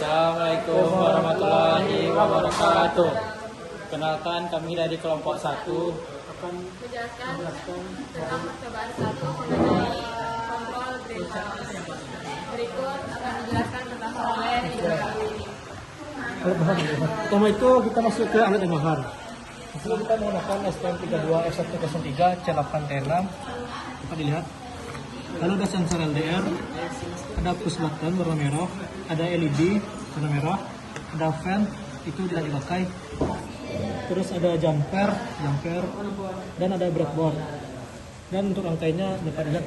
Assalamualaikum warahmatullahi wabarakatuh. Kenalkan, kami dari kelompok 1 akan menjelaskan tentang percobaan 1 mengenai kontrol greenhouse. Berikut akan dijelaskan tentang oleh Ibu Awi. Alat bahan. Pertama itu kita masuk ke alat yang bahan. Lalu kita menggunakan STM32 F103 C8T6. Dapat dilihat. Lalu ada sensor LDR, ada push button warna merah, ada LED warna merah, ada fan itu tidak dipakai. Terus ada jumper, dan ada breadboard. Dan untuk rangkaiannya dapat dilihat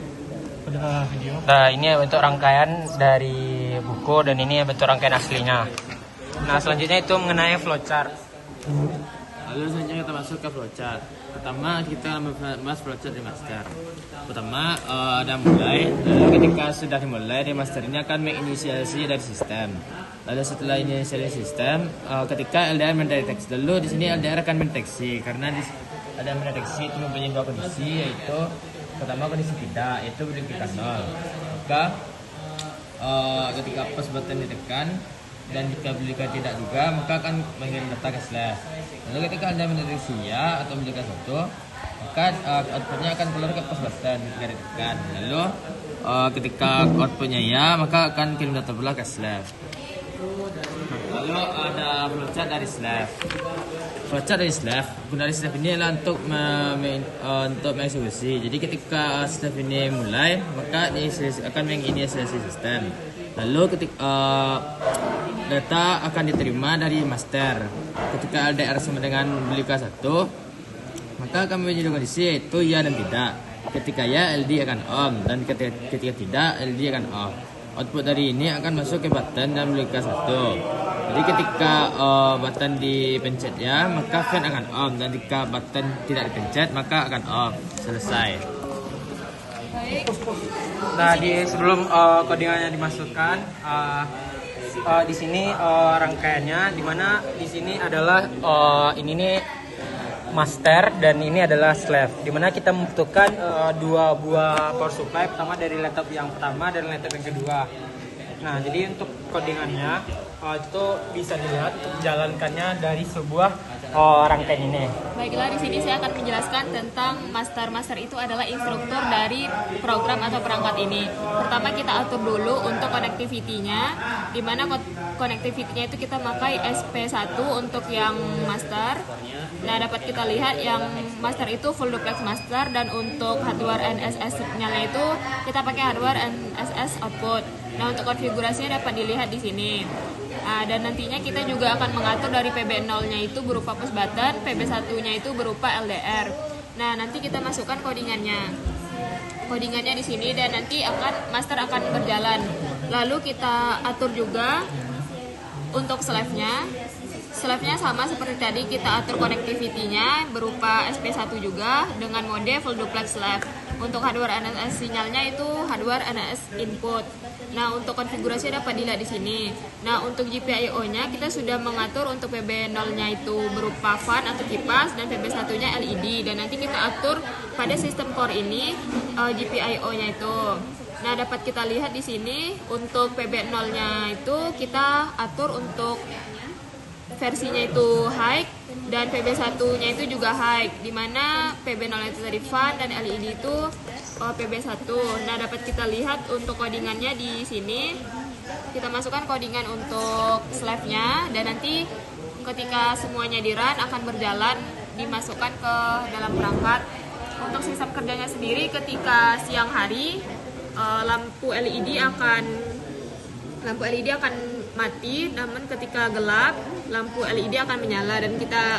pada video. Nah, ini bentuk rangkaian dari buku dan ini bentuk rangkaian aslinya. Nah, selanjutnya itu mengenai flowchart. Lalu selanjutnya kita masuk ke flowchart. Pertama kita membahas flowchart di master. Pertama ada mulai. Lalu ketika sudah dimulai di master ini akan menginisiasi dari sistem. Lalu setelah inisiasi sistem, ketika LDR mendeteksi, lalu di sini LDR akan mendeteksi karena ada mendeteksi itu mempunyai dua kondisi, yaitu pertama kondisi tidak, yaitu berdekatan 0. Maka ketika push button ditekan dan jika belikan tidak juga, maka akan mengirim data ke slash. Lalu ketika Anda mendeteksi ya atau belikan 1, maka outputnya akan keluar ke push button ketika ditekan. Lalu ketika outputnya ya, maka akan kirim data pula ke slash. Lalu ada flowchart dari slash. Flowchart dari slash, guna dari slash ini adalah untuk mengeksekusi. Jadi ketika slash ini mulai, maka ini akan menginisiasi sistem. Lalu ketika data akan diterima dari master. Ketika LDR sama dengan belikan 1, maka akan menjadi kondisi yaitu ya dan tidak. Ketika ya, LD akan on, dan ketika tidak, LD akan off. Output dari ini akan masuk ke button dan belikan 1. Jadi ketika button dipencet ya, maka fan akan on, dan jika button tidak dipencet, maka akan off. Selesai. Nah, sebelum codingannya dimasukkan, di sini rangkaiannya, dimana di sini adalah ini nih master dan ini adalah slave, dimana kita membutuhkan dua buah power supply, pertama dari laptop yang pertama dan laptop yang kedua. Nah, jadi untuk codingannya itu bisa dilihat untuk menjalankannya dari sebuah rangkaian ini. Baiklah, di sini saya akan menjelaskan tentang master itu adalah instruktur dari program atau perangkat ini. Pertama kita atur dulu untuk connectivity-nya, di mana connectivity-nya itu kita pakai SP1 untuk yang master. Nah, dapat kita lihat yang master itu full duplex master, dan untuk hardware NSS signalnya itu kita pakai hardware NSS output. Nah, untuk konfigurasinya dapat dilihat di sini. Dan nantinya kita juga akan mengatur dari PB0-nya itu berupa push button, PB1-nya itu berupa LDR. Nah, nanti kita masukkan codingannya. Codingannya di sini, dan nanti master akan berjalan. Lalu kita atur juga untuk slave-nya. Slave-nya sama seperti tadi, kita atur connectivity-nya berupa SP1 juga dengan mode full duplex slave. Untuk hardware NSS sinyalnya itu hardware NSS input. Nah, untuk konfigurasi dapat dilihat di sini. Nah, untuk GPIO-nya kita sudah mengatur untuk PB0-nya itu berupa fan atau kipas, dan PB1-nya LED. Dan nanti kita atur pada sistem core ini GPIO-nya itu. Nah, dapat kita lihat di sini untuk PB0-nya itu kita atur untuk versinya itu high, dan PB1-nya itu juga high, dimana PB0 itu tadi fan dan LED itu PB1. Nah, dapat kita lihat untuk codingannya di sini. Kita masukkan codingan untuk slave-nya, dan nanti ketika semuanya di run akan berjalan, dimasukkan ke dalam perangkat. Untuk sistem kerjanya sendiri, ketika siang hari lampu LED akan mati, namun ketika gelap lampu LED akan menyala, dan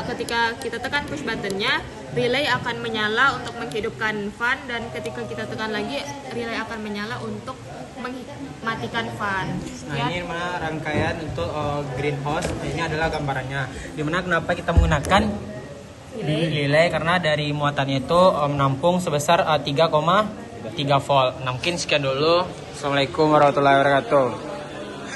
ketika kita tekan push buttonnya, relay akan menyala untuk menghidupkan fan, dan ketika kita tekan lagi, relay akan menyala untuk mematikan fan. Nah, ini mana rangkaian untuk greenhouse. Ini adalah gambarannya. Dimana kenapa kita menggunakan relay, karena dari muatannya itu menampung sebesar 3,3 volt. Nah, mungkin sekian dulu. Assalamualaikum warahmatullahi wabarakatuh.